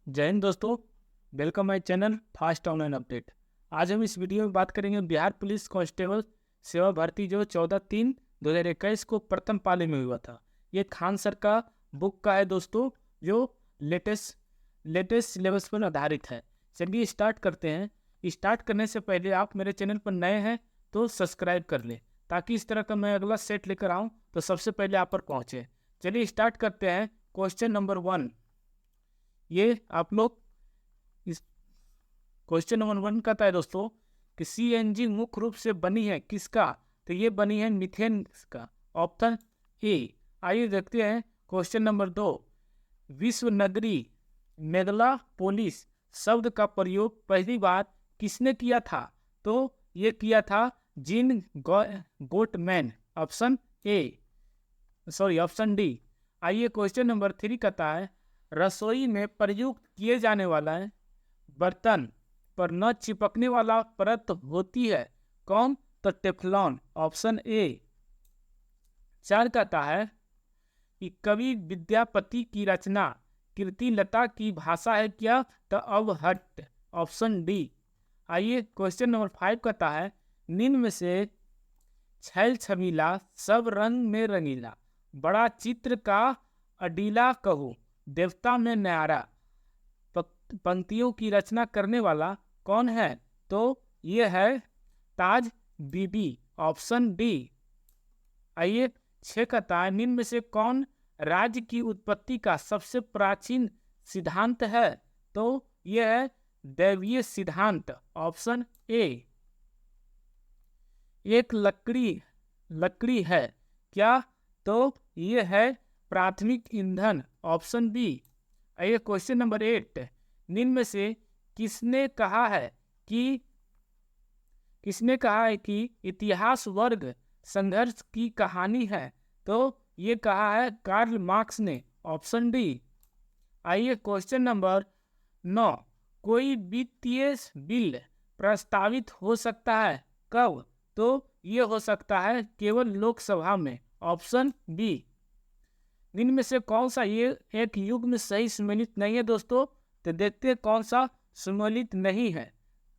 जय हिंद दोस्तों। Welcome my channel fast online update. आज हम इस वीडियो में बात करेंगे बिहार पुलिस कांस्टेबल सेवा भर्ती जो 14/3/2021 को प्रथम पाली में हुआ था। ये खान सर का बुक का है दोस्तों, जो लेटेस्ट सिलेबस पर आधारित है। चलिए स्टार्ट करते हैं। स्टार्ट करने से पहले आप मेरे चैनल पर नए हैं तो सब्सक्राइब कर लें, ताकि इस तरह का मैं अगला सेट लेकर आऊँ तो सबसे पहले आप पर पहुँचे। चलिए स्टार्ट करते हैं। क्वेश्चन नंबर 1, ये आप लोग इस क्वेश्चन नंबर 1 का था दोस्तों कि सीएनजी मुख्य रूप से बनी है किसका, तो ये बनी है मीथेन का, ऑप्शन ए। आइए देखते हैं क्वेश्चन नंबर 2। विश्व नगरी मेगालोपोलिस शब्द का प्रयोग पहली बार किसने किया था, तो ये किया था जीन गोटमैन, ऑप्शन डी। आइए क्वेश्चन नंबर 3 कहता है रसोई में प्रयुक्त किए जाने वाला है बर्तन पर न चिपकने वाला परत होती है कौन, तो टेफ्लॉन, ऑप्शन ए। 4 कहता है कि कवि विद्यापति की रचना कीर्ति लता की भाषा है क्या, तो अवहट्ट, ऑप्शन डी। आइए क्वेश्चन नंबर 5 कहता है निम्न में से छैल छबीला सब रंग में रंगीला बड़ा चित्र का अडीला कहूँ देवता में न्यारा पंक्तियों की रचना करने वाला कौन है, तो ये है ताज बीबी, ऑप्शन डी। आइए 6 कहता है निम्न में से कौन राज्य की उत्पत्ति का सबसे प्राचीन सिद्धांत है, तो यह है दैवीय सिद्धांत, ऑप्शन ए। एक लकड़ी है क्या, तो यह है प्राथमिक ईंधन, ऑप्शन बी। आइए क्वेश्चन नंबर 8, निम्न में से किसने कहा है कि इतिहास वर्ग संघर्ष की कहानी है, तो ये कहा है कार्ल मार्क्स ने, ऑप्शन डी। आइए क्वेश्चन नंबर 9, कोई वित्तीय बिल प्रस्तावित हो सकता है कब, तो ये हो सकता है केवल लोकसभा में, ऑप्शन बी। निम्न में से कौन सा ये एक युग में सही सम्मिलित नहीं है दोस्तों, तो देखते हैं कौन सा सम्मिलित नहीं है।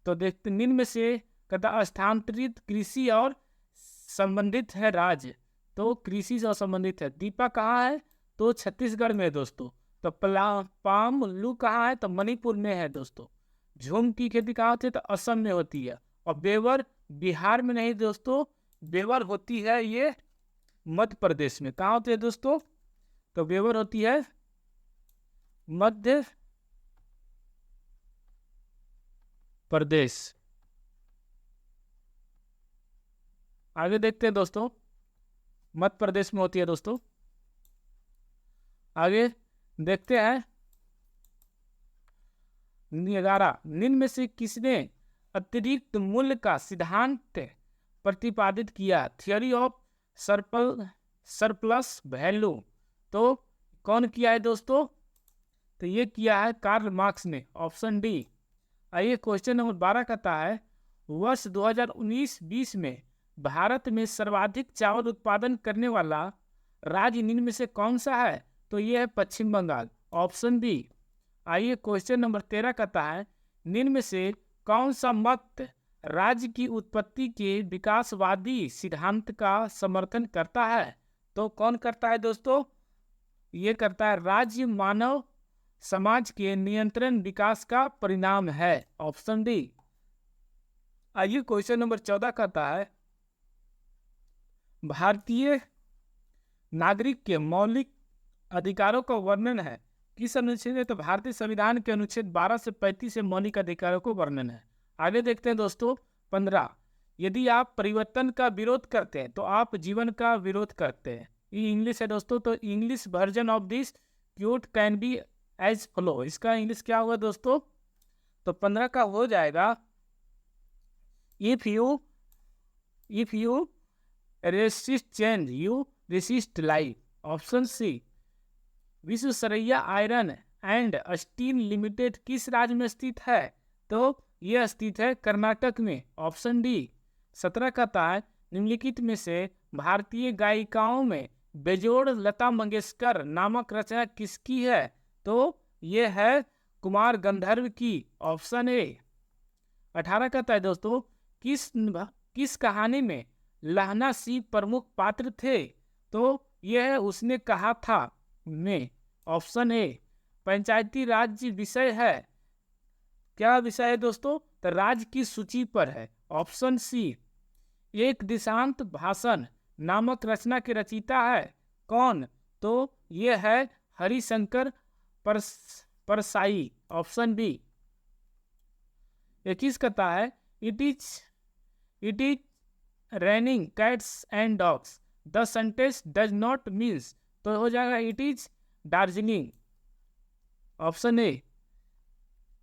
तो देखते निम्न में से कहता स्थानांतरित कृषि और संबंधित है राज्य, तो कृषि से संबंधित है। दीपा कहाँ है, तो छत्तीसगढ़ में है दोस्तों। तो पाम लू कहाँ है, तो मणिपुर में है दोस्तों। झूम की खेती कहाँ होती है, तो असम में होती है। और बेवर बिहार में नहीं दोस्तों, बेवर होती है ये मध्य प्रदेश में। कहाँ होती है दोस्तों, तो बेवर होती है मध्य प्रदेश। आगे देखते हैं दोस्तों, मध्य प्रदेश में होती है दोस्तों। आगे देखते हैं 11, निम्न में से किसने अतिरिक्त मूल्य का सिद्धांत प्रतिपादित किया, थियोरी ऑफ सरप्लस वैल्यू, तो कौन किया है दोस्तों, तो ये किया है कार्ल मार्क्स ने, ऑप्शन डी। आइए क्वेश्चन नंबर 12 कहता है वर्ष 2019-20 में भारत में सर्वाधिक चावल उत्पादन करने वाला राज्य निम्न में से कौन सा है, तो ये है पश्चिम बंगाल, ऑप्शन बी। आइए क्वेश्चन नंबर 13 कहता है निम्न में से कौन सा मत राज्य की उत्पत्ति के विकासवादी सिद्धांत का समर्थन करता है, तो कौन करता है दोस्तों, ये करता है राज्य मानव समाज के नियंत्रण विकास का परिणाम है, ऑप्शन डी। आइए क्वेश्चन नंबर 14 कहता है भारतीय नागरिक के मौलिक अधिकारों का वर्णन है किस अनुच्छेद है, तो भारतीय संविधान के अनुच्छेद 12 से 35 से मौलिक अधिकारों को वर्णन है। आगे देखते हैं दोस्तों 15, यदि आप परिवर्तन का विरोध करते हैं तो आप जीवन का विरोध करते हैं। ये इंग्लिश है दोस्तों, तो English version of this quote can be as follow, इसका इंग्लिश क्या होगा दोस्तों, तो 15 का हो जाएगा if you resist change you resist life, option C. Visvesvaraya iron and steel limited किस राज्य में स्थित है, तो यह स्थित है कर्नाटक में, ऑप्शन डी। 17 कहता है निम्नलिखित में से भारतीय गायिकाओं में बेजोड़ लता मंगेशकर नामक रचना किसकी है, तो यह है कुमार गंधर्व की, ऑप्शन ए। 18 कहता है दोस्तों, किस कहानी में लहना सिंह प्रमुख पात्र थे? तो यह उसने कहा था में, ऑप्शन ए। पंचायती राज विषय है, क्या विषय है दोस्तों? तो राज्य की सूची पर है, ऑप्शन सी। एक दिशांत भाषण नामक रचना के रचयिता है कौन? तो यह है हरिशंकर परसाई, ऑप्शन बी। 21 कहता है, it is raining cats and dogs, the sentence does not means, तो हो जाएगा it is Darjeeling, option A.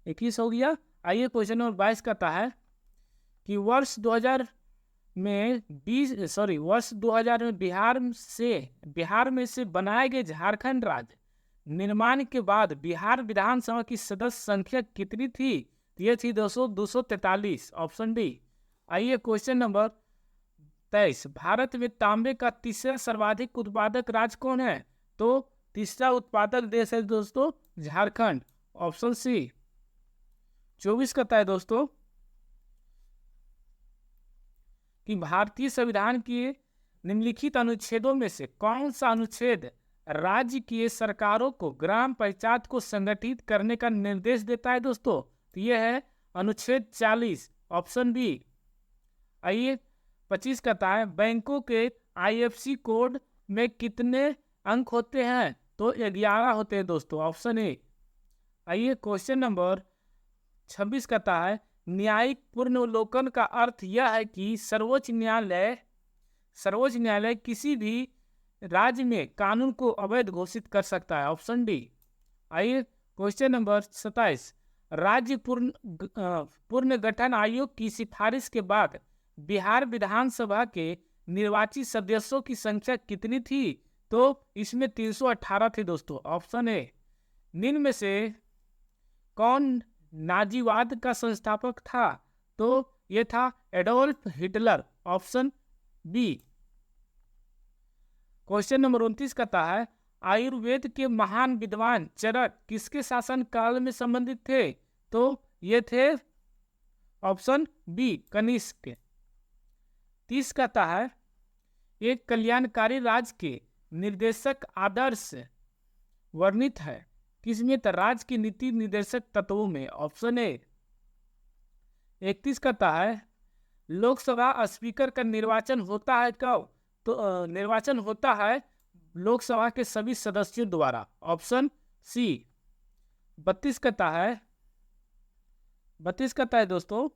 21 हो गया। आइए क्वेश्चन नंबर 22 कहता है कि वर्ष 2000 में बिहार में से बनाए गए झारखंड राज्य निर्माण के बाद बिहार विधानसभा की सदस्य संख्या कितनी थी? ये थी 243, ऑप्शन डी। आइए क्वेश्चन नंबर 23, भारत में तांबे का तीसरा सर्वाधिक उत्पादक राज्य कौन है? तो तीसरा उत्पादक देश है दोस्तों झारखंड, ऑप्शन सी। 24 कहता है दोस्तों कि भारतीय संविधान के निम्नलिखित अनुच्छेदों में से कौन सा अनुच्छेद राज्य की सरकारों को ग्राम पंचायत को संगठित करने का निर्देश देता है दोस्तों? तो यह है अनुच्छेद 40, ऑप्शन बी। आइए 25 कहता है, बैंकों के IFSC कोड में कितने अंक होते हैं? तो 11 होते हैं दोस्तों, ऑप्शन ए। आइए क्वेश्चन नंबर 26 कहता है, न्यायिक पुनर्वलोकन का अर्थ यह है कि सर्वोच्च न्यायालय किसी भी राज्य में कानून को अवैध घोषित कर सकता है, ऑप्शन डी। आइए क्वेश्चन नंबर 27, राज्य पुनर्गठन आयोग की सिफारिश के बाद बिहार विधानसभा के निर्वाचित सदस्यों की संख्या कितनी थी? तो इसमें 318 थे दोस्तों, ऑप्शन ए। निम्न में से कौन नाजीवाद का संस्थापक था? तो यह था Adolf Hitler, option B. Question number 29 कहता है, आयुर्वेद के महान विद्वान चरक किसके शासन काल में संबंधित थे? तो ये थे ऑप्शन बी, कनिष्क। 30 कहता है, एक कल्याणकारी राज्य के निर्देशक आदर्श वर्णित है किसमें? तो राज्य की नीति निर्देशक तत्वों में, ऑप्शन ए। 31 कहता है, लोकसभा स्पीकर का निर्वाचन होता है कब? तो निर्वाचन होता है लोकसभा के सभी सदस्यों द्वारा, ऑप्शन सी। 32 कहता है दोस्तों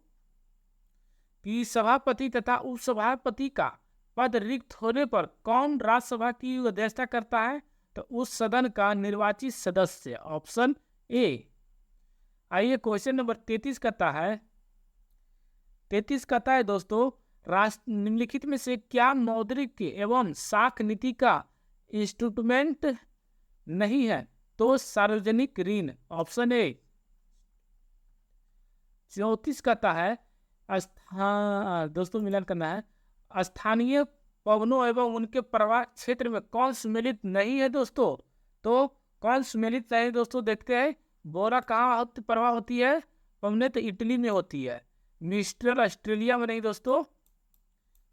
कि सभापति तथा उपसभापति का पद रिक्त होने पर कौन राज्यसभा की अध्यक्षता करता है? तो उस सदन का निर्वाचित सदस्य, ऑप्शन ए। आइए क्वेश्चन नंबर 33 कहता है दोस्तों, निम्नलिखित में से क्या मौद्रिक एवं साख नीति का इंस्ट्रूमेंट नहीं है? तो सार्वजनिक ऋण, ऑप्शन ए। 34 कहता है, दोस्तों मिलन करना है, स्थानीय पवनों एवं उनके प्रवाह क्षेत्र में कौन सम्मिलित नहीं है दोस्तों? तो कौन सम्मिलित नहीं दोस्तों? देखते हैं, बोरा कहाँ प्रवाह होती है? पवने तो इटली में होती है, मिस्ट्रियल ऑस्ट्रेलिया में नहीं दोस्तों,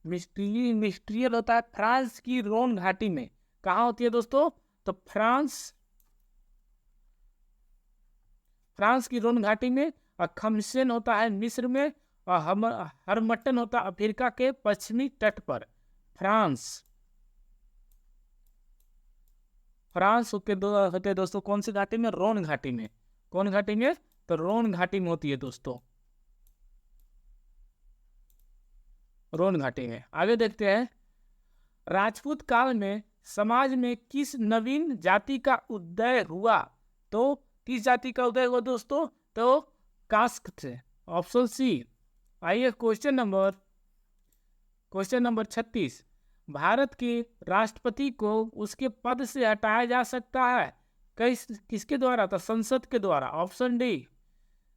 मिस्ट्रियल होता है फ्रांस की रोन घाटी में। कहाँ होती है दोस्तों? तो फ्रांस की रोन घाटी में, और खमसेन होता है मिस्र में, और हरमटन होता है अफ्रीका के पश्चिमी तट पर। फ्रांस होते दोस्तों कौन सी घाटी में? रोन घाटी में। कौन घाटी में? तो रोन घाटी में होती है दोस्तों, रोन घाटी में। आगे देखते हैं, राजपूत काल में समाज में किस नवीन जाति का उदय हुआ? तो किस जाति का उदय हुआ दोस्तों? तो कास्क थे, ऑप्शन सी। आइए क्वेश्चन नंबर 36, भारत के राष्ट्रपति को उसके पद से हटाया जा सकता है किसके द्वारा? तो संसद के द्वारा, ऑप्शन डी।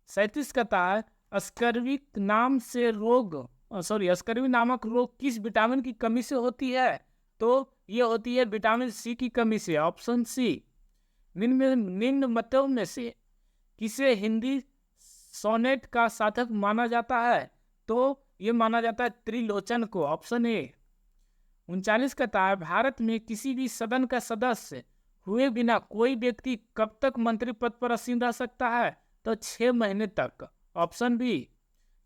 37 कहता है, स्कर्वी नामक रोग किस विटामिन की कमी से होती है? तो ये होती है विटामिन सी की कमी से, ऑप्शन सी। निम्न मतों में से किसे हिंदी सोनेट का साधक माना जाता है? तो ये माना जाता है त्रिलोचन को, ऑप्शन ए। 39 कहता है भारत में किसी भी सदन का सदस्य हुए बिना कोई व्यक्ति कब तक मंत्री पद पर आसीन रह सकता है? तो 6 महीने तक, ऑप्शन बी।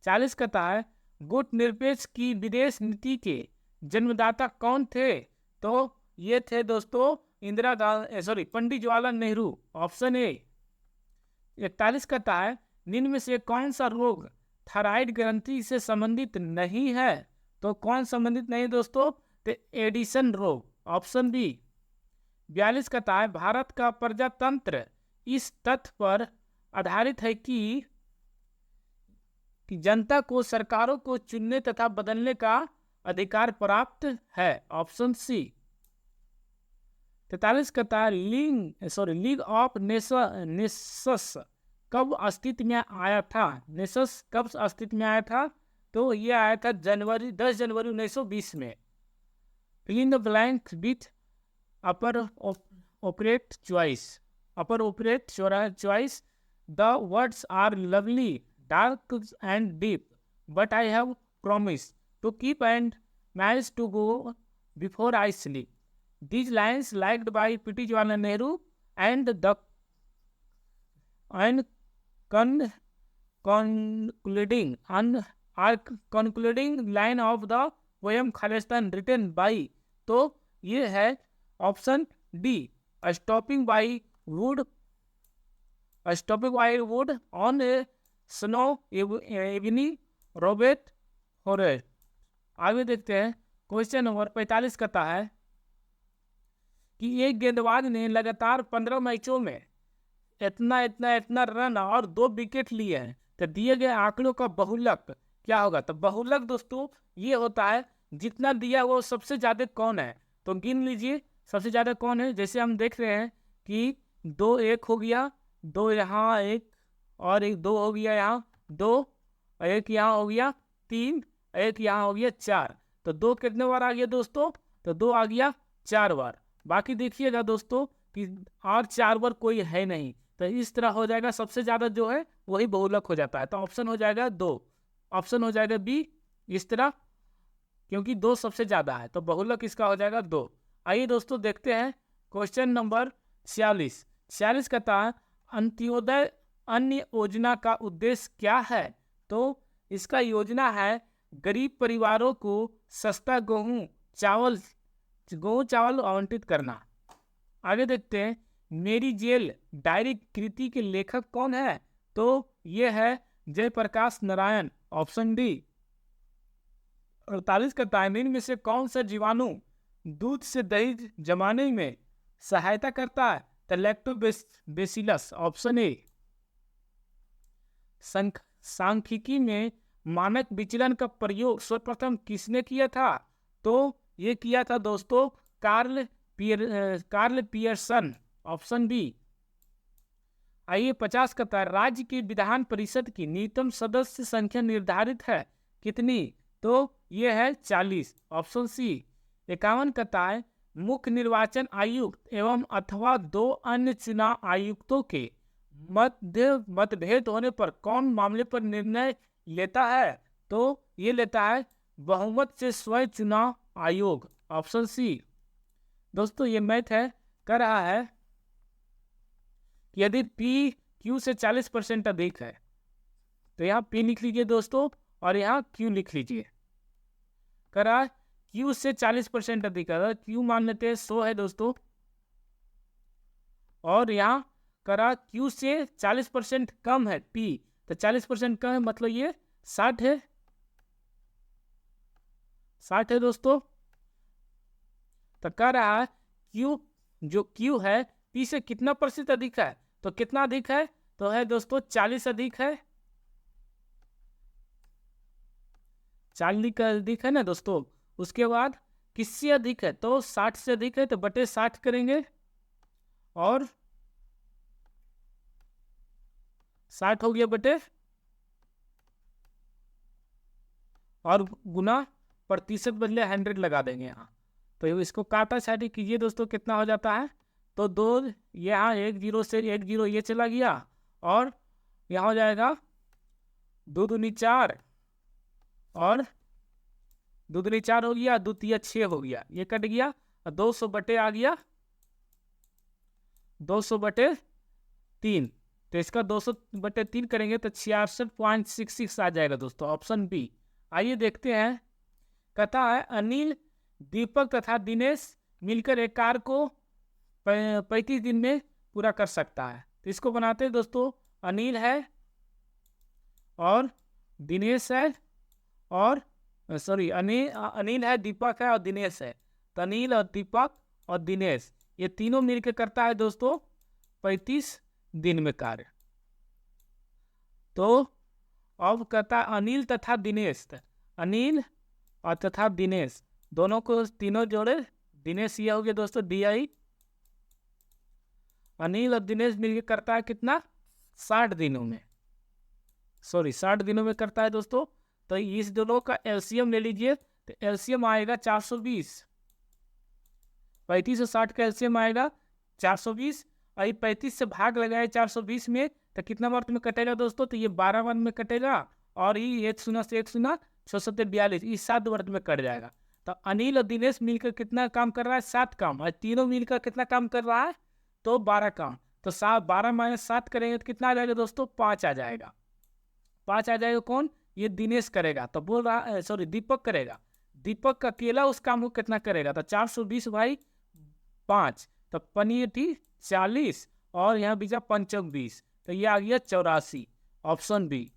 40 कहता है गुटनिरपेक्ष की विदेश नीति के जन्मदाता कौन थे? तो ये थे दोस्तों इंदिरा गांधी, पंडित जवाहरलाल नेहरू, ऑप्शन ए। 41 कहता है निम्न में से कौन सा रोग थायराइड ग्रंथि से संबंधित नहीं है? तो कौन संबंधित नहीं दोस्तों? तो एडिसन रोग, ऑप्शन बी। 42 कहता है भारत का प्रजातंत्र इस तथ्य पर आधारित है कि जनता को सरकारों को चुनने तथा बदलने का अधिकार प्राप्त है, ऑप्शन सी। 43 कहता है लीग ऑफ नेशंस कब अस्तित्व में आया था? नेशंस कब अस्तित्व में आया था? तो ये आया था 10 जनवरी 1920 में। Fill in the blank with appropriate choice. The words are lovely, dark and deep, but I have promised to keep and manage to go before I sleep. These lines liked by P.T. Jawaharlal Nehru and the concluding line of the poem Khalistan written by, तो ये है option D, stopping by wood on a snowy evening Robert Frost. आगे देखते हैं question number 45 कहता है कि एक गेंदबाज ने लगातार 15 मैचों में इतना रन और 2 विकेट लिए हैं, तो दिए गए आंकड़ों का बहुलक क्या होगा? तो बहुलक दोस्तों ये होता है जितना दिया वो सबसे ज्यादा कौन है, तो गिन लीजिए सबसे ज्यादा कौन है। जैसे हम देख रहे हैं कि 2 1 हो गया, 2 यहाँ 1 और 1 2 हो गया, यहाँ 2 1 यहाँ हो गया 3 1 यहाँ हो गया 4, तो 2 कितने बार आ गया दोस्तों? तो 2 आ गया 4 बार। बाकी देखिएगा दोस्तों कि और 4 बार कोई है नहीं, तो इस तरह हो जाएगा सबसे ज्यादा जो है वही बहुलक हो जाता है, तो ऑप्शन हो जाएगा 2, ऑप्शन हो जाएगा बी इस तरह, क्योंकि 2 सबसे ज्यादा है तो बहुलक इसका हो जाएगा 2। आइए दोस्तों देखते हैं क्वेश्चन नंबर 46 कहता है अंत्योदय अन्न योजना का उद्देश्य क्या है? तो इसका योजना है गरीब परिवारों को सस्ता गेहूं चावल आवंटित करना। आगे देखते हैं मेरी जेल डायरी कृति के लेखक कौन है? तो ये है जयप्रकाश नारायण, ऑप्शन डी। 48 का टाइमिंग में से कौन सा जीवाणु दूध से दही जमाने में सहायता करता है? तो लैक्टोबैसिलस, ऑप्शन ए। सांख्यिकी में मानक विचलन का प्रयोग सर्वप्रथम किसने किया था? तो ये किया था दोस्तों कार्ल पियर्सन, ऑप्शन बी। आइए 50 का राज्य की विधान परिषद की न्यूनतम सदस्य संख्या निर्धारित है कितनी? तो ये है 40, ऑप्शन सी। 51 कहता है मुख्य निर्वाचन आयुक्त एवं अथवा 2 अन्य चुनाव आयुक्तों के मतभेद होने पर कौन मामले पर निर्णय लेता है? तो ये लेता है बहुमत से स्वयं चुनाव आयोग, ऑप्शन सी। दोस्तों ये मैथ है कर रहा है कि यदि P Q से 40% अधिक है तो यहाँ P लिख लीजिए दोस्तों और यहाँ Q लिख लीजिए। करा Q से 40% अधिक है, Q मान लेते हैं 100 है दोस्तों, और यहाँ करा Q से 40% कम है P, तो 40% कम है मतलब ये 60 है, 60 है दोस्तों। तो कह रहा है Q जो Q है P से कितना % अधिक है? तो कितना अधिक है? तो है दोस्तों 40 अधिक है, 40 अधिक है ना दोस्तों। उसके बाद किससे अधिक है? तो 60 से अधिक है, तो बटे 60 करेंगे और 60 हो गया बटे और गुना प्रतिशत बदले 100 लगा देंगे यहाँ। तो इसको काटा छाटी कीजिए दोस्तों, कितना हो जाता है? तो 2 यहाँ 1 0 से 1 0 ये चला गया और यहाँ हो जाएगा 2 दूनी 4 और 2 दूनी 4 हो गया, 2 तिया 6 हो गया, ये कट गया और 200 बटे आ गया 200 बटे 3, तो इसका 200 बटे 3 करेंगे तो 66.66 आ जाएगा दोस्तों, ऑप्शन बी। आइए देखते हैं, कहता है अनिल, दीपक तथा दिनेश मिलकर एक कार को 35 दिन में पूरा कर सकता है। तो इसको बनाते हैं दोस्तों, अनिल है और दिनेश है और सॉरी अनिल है, दीपक है और दिनेश है। तो अनिल और दीपक और दिनेश ये तीनों मिलकर करता है दोस्तों 35 दिन में कार्य। तो अब कहता है अनिल तथा दिनेश, अनिल और तथा दिनेश दोनों को तीनों जोड़े, दिनेश ये हो गया दोस्तों DI, अनिल और दिनेश मिलकर करता है कितना 60 दिनों में, सॉरी 60 दिनों में करता है दोस्तों। तो इस दोनों का एलसीएम ले लीजिए, तो एलसीएम आएगा 420, 35 और 60 का एलसीएम आएगा 420, और ये 35 से भाग लगाए 420 में, तो कितना वर्ष में कटेगा दोस्तों, तो ये 12 वर्ष में कटेगा, और ये 1 शून्य से 1 शून्य 642, ये 7 वर्ष में कट जाएगा। तो अनिल और दिनेश मिलकर कितना काम कर रहा है 7 काम, और तीनों मिलकर कितना काम कर रहा है तो 12 काम। तो 12 माइनस 7 करेंगे तो कितना आ जाएगा दोस्तों 5 आ जाएगा, 5 आ जाएगा। कौन, ये दिनेश करेगा, तो बोल रहा है सॉरी दीपक करेगा, दीपक का अकेला उस काम को कितना करेगा, तो 420 भाई 5, तो पनीर थी 40 और यहाँ बीजा 5 20, तो ये आ गया 84, ऑप्शन बी।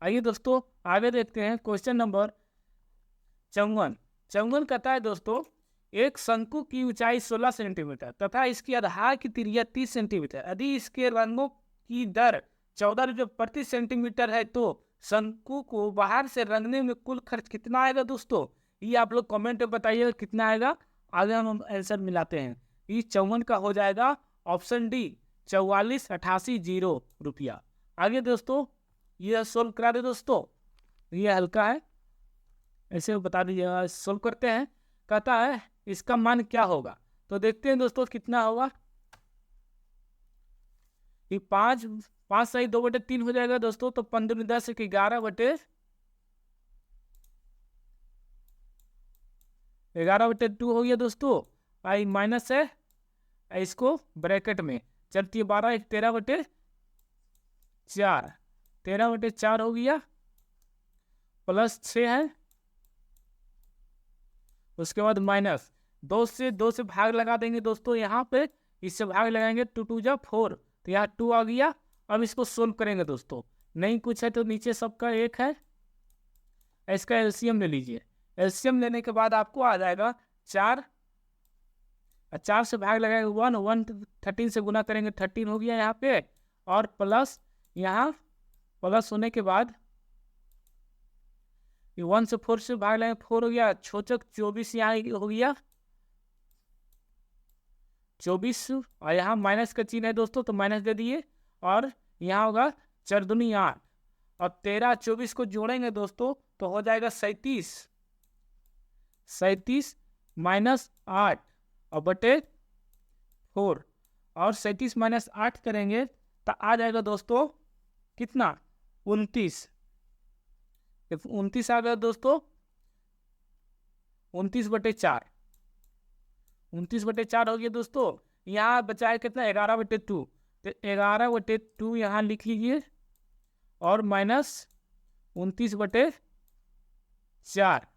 आइए दोस्तों आगे देखते हैं, क्वेश्चन नंबर 54। 54 कहता है दोस्तों, एक शंकु की ऊंचाई 16 सेंटीमीटर तथा इसकी आधार की त्रिज्या 30 सेंटीमीटर, यदि इसके रंगों की दर 14 रुपये प्रति सेंटीमीटर है तो शंकु को बाहर से रंगने में कुल खर्च कितना आएगा दोस्तों, ये आप लोग कमेंट में बताइएगा कितना आएगा, आगे हम आंसर मिलाते हैं। ये 54 का हो जाएगा ऑप्शन डी 44,88,0 रुपया। आगे दोस्तों ये सोल्व करा दे दोस्तों, ये हल्का है, ऐसे बता दीजिएगा, सोल्व करते हैं। कहता है इसका मान क्या होगा, तो देखते हैं दोस्तों कितना होगा। ये 5 सही 2 बटे 3 हो जाएगा दोस्तों, तो 15 10 11 बटे 2 हो गया दोस्तों, आई माइनस है इसको ब्रैकेट में चलती है 12 13 बटे 4, 13 बटे 4 हो गया, प्लस 6 है, उसके बाद माइनस 2 से भाग लगा देंगे दोस्तों, यहाँ पे इससे भाग लगाएंगे 2 2 जा 4, तो यहाँ 2 आ गया। अब इसको सोल्व करेंगे दोस्तों, नहीं कुछ है तो नीचे सबका 1 है, इसका एलसीएम ले लीजिए, एलसीएम लेने के बाद आपको आ जाएगा 4 से भाग लगाएंगे 1 13 से गुना करेंगे 13 हो गया यहाँ पे, और प्लस यहाँ प्लस होने के बाद 1 से 4 से भाग लगाएंगे 4 हो गया, 24 यहाँ हो गया 24, और यहाँ माइनस का चिन्ह है दोस्तों तो माइनस दे दिए, और यहाँ होगा 4 दूनी 8, और 13 24 को जोड़ेंगे दोस्तों तो हो जाएगा 37 माइनस 8 और बटे 4, और 37 माइनस 8 करेंगे तो आ जाएगा दोस्तों कितना 29 आ गया दोस्तों, 29 बटे 4 हो गया दोस्तों। यहाँ बचा है कितना 11 बटे 2, तो 11 बटे 2 यहाँ लिख लीजिए, और माइनस 29 बटे 4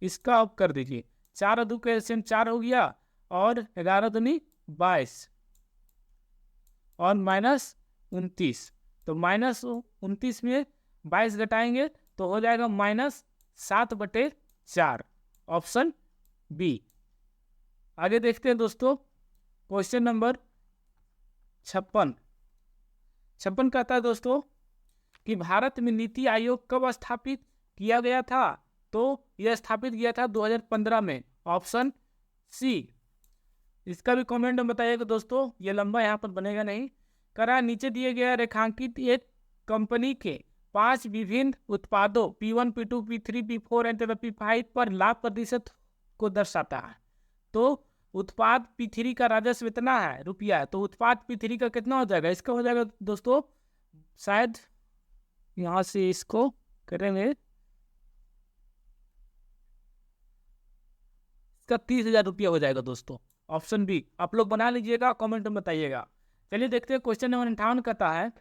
इसका अब कर दीजिए, 4 2 का एलसीएम 4 हो गया, और 11 दूनी 22 और माइनस 29, तो माइनस 29 में 22 घटाएंगे तो हो जाएगा माइनस 7 बटे 4, ऑप्शन बी। आगे देखते हैं दोस्तों, क्वेश्चन नंबर 56 कहता है दोस्तों कि भारत में नीति आयोग कब स्थापित किया गया था, तो यह स्थापित किया था 2015 में, ऑप्शन सी। इसका भी कमेंट में बताइएगा दोस्तों, ये लंबा यहाँ पर बनेगा नहीं। करा नीचे दिए गया रेखांकित एक कंपनी के 5 विभिन्न उत्पादों P1 P2 P3 P4 and P5 पर लाभ प्रतिशत को दर्शाता है। तो उत्पाद P3 का राजस्व इतना है रुपया, तो उत्पाद P3 का कितना हो जाएगा, इसका हो जाएगा दोस्तों शायद यहाँ से इसको करेंगे, इसका 30,000 रुपया हो जाएगा दोस्तों। ऑप्शन बी आप लोग बना लीजिएगा, कमेंट में बताइएगा। चलिए देखते हैं क्वेश्चन नंबर 58 कहता है,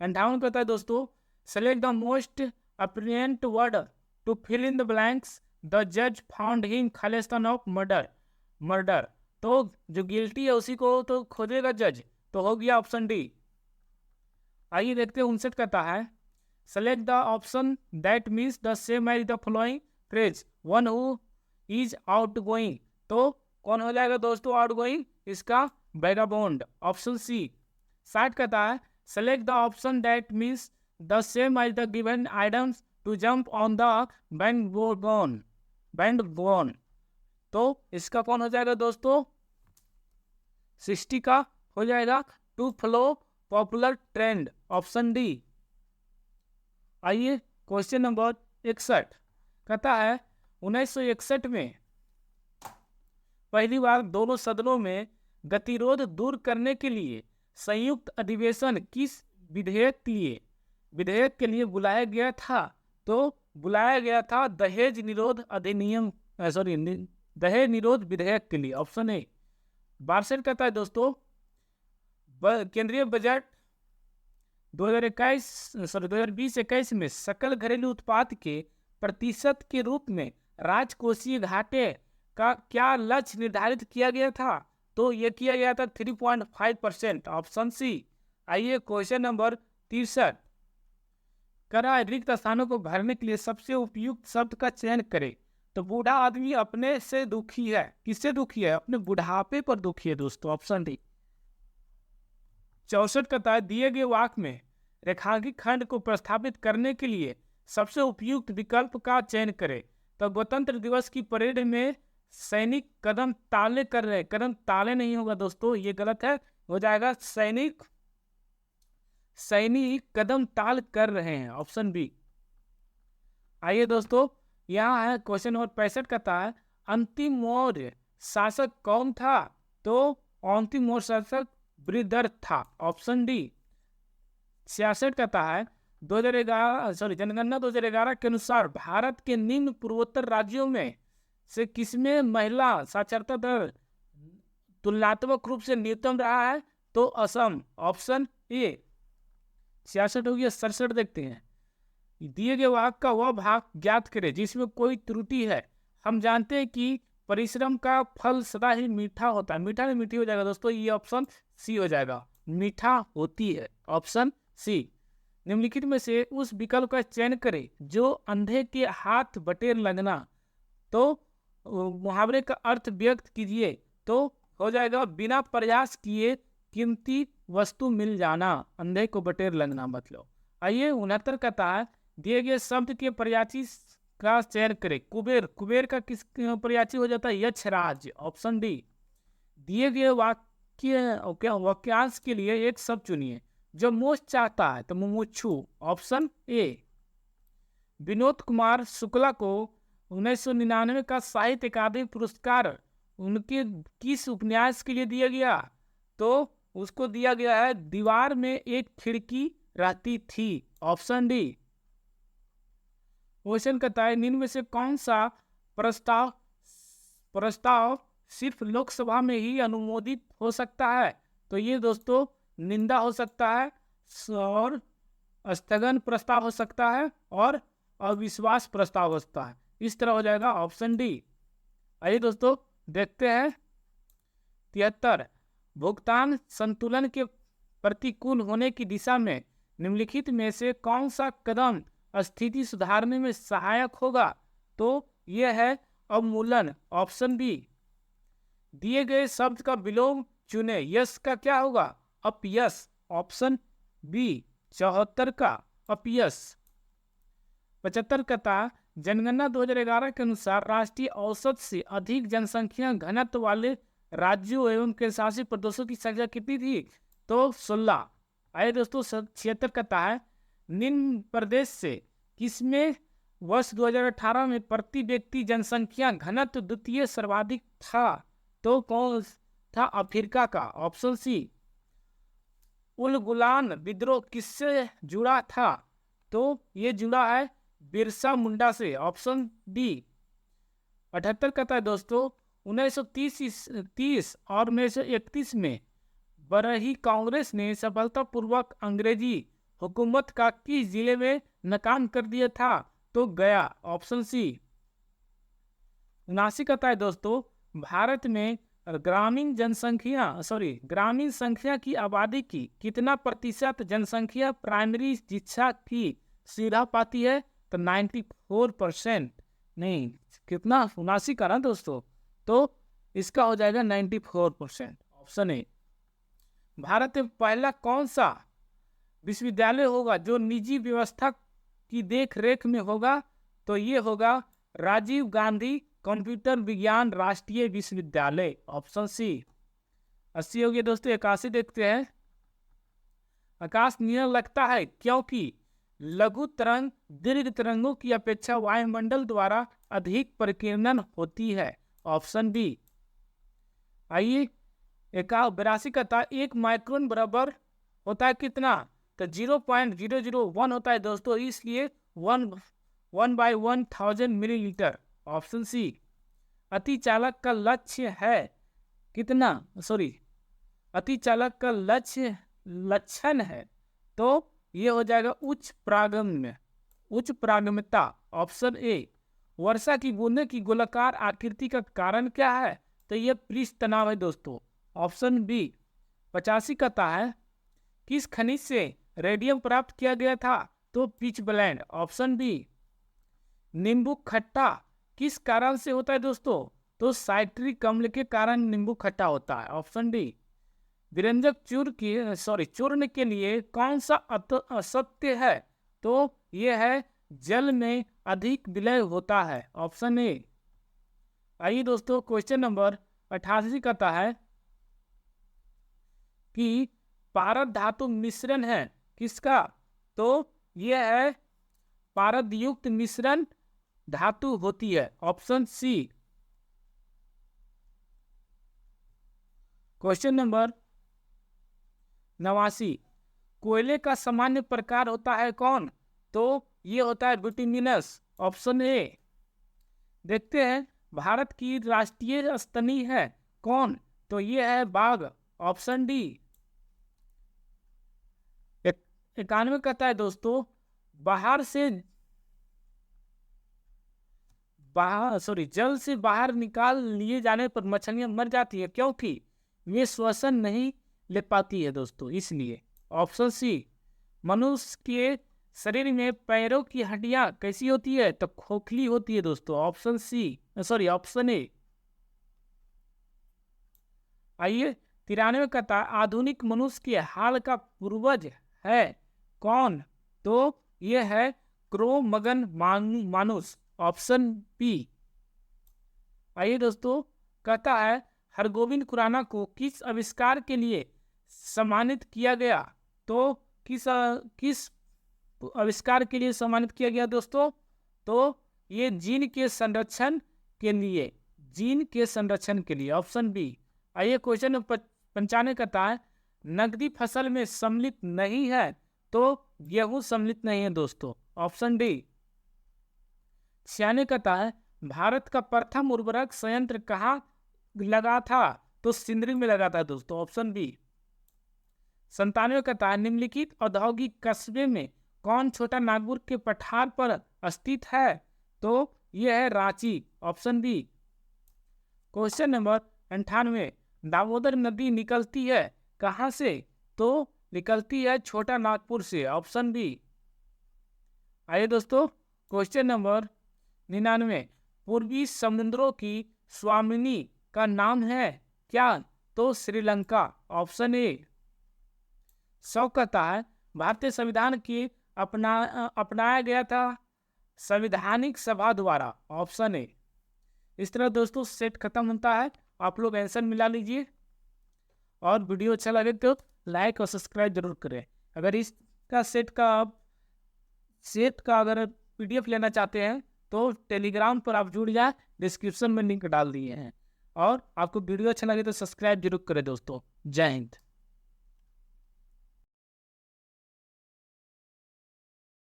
58 कहता है दोस्तों, select the most appropriate word to fill in the blanks, the जज फाउंड हिम खालिस्तान ऑफ मर्डर। तो जो गिल्टी है उसी को तो खोजेगा जज, तो हो गया ऑप्शन डी। आइए देखते हैं 59 कहता है, select the option that means the same as the following phrase, one who is outgoing. तो कौन हो जाएगा दोस्तों आउट गोइंग, इसका वैगाबॉन्ड, ऑप्शन सी। 60 कहता है, select the option that means the same as the given items to jump on the bandwagon. तो इसका कौन हो जाएगा दोस्तों, 60 का हो जाएगा to flow popular trend, option D. आइए क्वेश्चन नंबर 61 कहता है, 1961 में पहली बार दोनों सदनों में गतिरोध दूर करने के लिए संयुक्त अधिवेशन किस विधेयक के लिए बुलाया गया था? तो बुलाया गया था दहेज निरोध अधिनियम, दहेज निरोध विधेयक के लिए, ऑप्शन ए। 62 कहता है दोस्तों, केंद्रीय बजट 2020-21 में सकल घरेलू उत्पाद के प्रतिशत के रूप में राजकोषीय घाटे का क्या लक्ष्य निर्धारित किया गया था? तो यह किया गया था 3.5%, ऑप्शन सी। आइए क्वेश्चन नंबर 63 करा, रिक्त स्थानों को भरने के लिए सबसे उपयुक्त शब्द का चयन करें। तो बूढ़ा आदमी अपने से दुखी है, किससे दुखी है? अपने बुढ़ापे पर दुखी है दोस्तों, ऑप्शन डी। 64 कहता है, दिए गए वाक्य में रेखांकित खंड को प्रस्थापित करने के लिए सबसे उपयुक्त विकल्प का चयन करें। तो गणतंत्र दिवस की परेड में सैनिक कदम ताले कर रहे, कदम ताले नहीं होगा दोस्तों, ये गलत है, हो जाएगा सैनिक कदम ताल कर रहे हैं, ऑप्शन बी। आइए दोस्तों यहाँ है क्वेश्चन नंबर 65 कहता है, अंतिम मौर्य शासक कौन था? तो अंतिम मौर्य शासक बृहद्रथ था, ऑप्शन डी। 66 कहता है, 2011 जनगणना 2011 के अनुसार भारत के निम्न पूर्वोत्तर राज्यों में से किसमें महिला साक्षरता दर तुलनात्मक रूप से न्यूनतम रहा है? तो असम, ऑप्शन ए। 66 हो गया। 67 देखते हैं, दिए गए वाक्य का वह भाग ज्ञात करें जिसमें कोई त्रुटि है। हम जानते हैं कि परिश्रम का फल सदा ही मीठा होता है, मीठा नहीं मीठी हो जाएगा दोस्तों, ये ऑप्शन सी हो जाएगा, मीठा होती है, ऑप्शन सी। निम्नलिखित में से उस विकल्प का चयन करें जो अंधे के हाथ बटेर लगना। तो मुहावरे का अर्थ व्यक्त कीजिए। तो हो जाएगा बिना प्रयास किए कीमती वस्तु मिल जाना, अंधे को बटेर लगना मतलब। आइए 69 कहता है, दिए गए शब्द के प्रयासी का चयन करें। कुबेर का किस प्रयासी हो जाता है? यक्षराज, ऑप्शन डी। दिए गए वाक्यांश के लिए एक शब्द चुनिए। जो मोक्ष चाहता है तो मुमुक्षु, ऑप्शन ए। विनोद कुमार शुक्ला को 1999 का साहित्य अकादमी पुरस्कार उनके किस उपन्यास के लिए दिया गया? तो उसको दिया गया है दीवार में एक खिड़की रहती थी, ऑप्शन डी। क्वेश्चन कहता है, निम्न में से कौन सा प्रस्ताव सिर्फ लोकसभा में ही अनुमोदित हो सकता है? तो ये दोस्तों निंदा हो सकता है, और स्थगन प्रस्ताव हो सकता है, और अविश्वास प्रस्ताव हो सकता है। इस तरह हो जाएगा ऑप्शन डी। आइए दोस्तों देखते हैं 73, भुगतान संतुलन के प्रतिकूल होने की दिशा में निम्नलिखित में से कौन सा कदम स्थिति सुधारने में सहायक होगा? तो यह है अवमूलन, ऑप्शन बी। दिए गए शब्द का विलोम चुने, यश का क्या होगा? अपयश, ऑप्शन बी। 74 का अपयश। 75 का जनगणना 2011 के अनुसार राष्ट्रीय औसत से अधिक जनसंख्या घनत्व वाले राज्यों एवं केंद्रशासित प्रदेशों की संख्या कितनी थी? तो 16। आइए दोस्तों 76 कहता है, निम्न प्रदेश से किसमें वर्ष 2018 में प्रति व्यक्ति जनसंख्या घनत्व द्वितीय सर्वाधिक था? तो कौन था? अफ्रीका का, ऑप्शन सी। उलगुलान विद्रोह किससे जुड़ा था? तो ये जुड़ा है बिरसा मुंडा से, ऑप्शन डी। 78 कहता है दोस्तों 1930 और 1931 में बरही कांग्रेस ने सफलतापूर्वक अंग्रेजी हुकूमत का किस जिले में नाकाम कर दिया था? तो गया, ऑप्शन सी। 79 कहता है दोस्तों भारत में ग्रामीण संख्या की आबादी की कितना प्रतिशत जनसंख्या प्राइमरी शिक्षा की सुविधा पाती है? तो 94%। नहीं, कितना 79 का ना दोस्तों, तो इसका हो जाएगा 94%, ऑप्शन ए। भारत में पहला कौन सा विश्वविद्यालय होगा जो निजी व्यवस्था की देख रेख में होगा? तो ये होगा राजीव गांधी कंप्यूटर विज्ञान राष्ट्रीय विश्वविद्यालय, ऑप्शन सी। 80 हो गया दोस्तों। 81 देखते हैं। आकाश नीला लगता है क्योंकि लघु तरंग दीर्घ तरंगों की अपेक्षा वायुमंडल द्वारा अधिक परिकीर्णन होती है, ऑप्शन बी। आइए 82 का था 1 माइक्रोन बराबर होता है कितना? तो 0.001 होता है दोस्तों, इसलिए 1/1000 मिलीलीटर, ऑप्शन सी। अति चालक का लक्ष्य है कितना? अति चालक का लक्षण है, तो ये हो जाएगा उच्च प्रागम्यता, ऑप्शन ए। वर्षा की बूंदे की गोलाकार आकृति का कारण क्या है? तो ये पृष्ठ तनाव है दोस्तों, ऑप्शन बी। 85 कहता है किस खनिज से रेडियम प्राप्त किया गया था? तो पिच ब्लेंड, ऑप्शन बी। नींबू खट्टा किस कारण से होता है दोस्तों? तो साइट्रिक अम्ल के कारण नींबू खट्टा होता है, ऑप्शन डी। विरंजक चूर्ण के लिए कौन सा असत्य है? तो यह है जल में अधिक विलय होता है, ऑप्शन ए। आइए दोस्तों क्वेश्चन नंबर 88 कहता है कि पारद धातु मिश्रण है किसका? तो यह है पारद युक्त मिश्रण धातु होती है, ऑप्शन सी। क्वेश्चन नंबर 89 कोयले का सामान्य प्रकार होता है कौन? तो ये होता है बिटुमिनस, ऑप्शन ए। देखते हैं भारत की राष्ट्रीय स्तनी है कौन? तो ये है बाघ, ऑप्शन डी। 91 कहता है दोस्तों जल से बाहर निकाल लिए जाने पर मछलियां मर जाती है क्योंकि वे श्वसन नहीं ले पाती है दोस्तों, इसलिए, ऑप्शन सी। मनुष्य के शरीर में पैरों की हड्डियां कैसी होती है? तो खोखली होती है दोस्तों, ऑप्शन ए। आइए 93 कहता है आधुनिक मनुष्य के हाल का पूर्वज है कौन? तो यह है क्रो-मगन मानुस, ऑप्शन बी। आइए दोस्तों कहता है हरगोविंद खुराना को किस आविष्कार के लिए सम्मानित किया गया? तो किस आविष्कार के लिए सम्मानित किया गया दोस्तों? तो ये जीन के संरक्षण के लिए, ऑप्शन बी। आइए क्वेश्चन 95 कहता है नकदी फसल में सम्मिलित नहीं है, तो गेहूं सम्मिलित नहीं है दोस्तों, ऑप्शन डी। 96 कहता है भारत का प्रथम उर्वरक संयंत्र कहाँ लगा था? तो सिंदरी में लगा था दोस्तों, ऑप्शन बी। 97 कहता है निम्नलिखित औद्योगिक कस्बे में कौन छोटा नागपुर के पठार पर स्थित है? तो यह है Ranchi, option B. Question number 98 Damodar नदी निकलती है कहाँ से? तो निकलती है छोटा नागपुर से, ऑप्शन बी। आइए दोस्तों क्वेश्चन नंबर 99 पूर्वी समुद्रों की स्वामिनी का नाम है क्या? तो श्रीलंका, ऑप्शन ए। 100 कहता है भारतीय संविधान की अपनाया गया था संवैधानिक सभा द्वारा, ऑप्शन ए। इस तरह दोस्तों सेट खत्म होता है, आप लोग आंसर मिला लीजिए और वीडियो अच्छा लगे तो लाइक और सब्सक्राइब जरूर करें। अगर इसका सेट का अगर PDF लेना चाहते हैं तो टेलीग्राम पर आप जुड़ जाए, डिस्क्रिप्शन में लिंक डाल दिए हैं। और आपको वीडियो अच्छा लगे तो सब्सक्राइब जरूर करें दोस्तों। जय हिंद।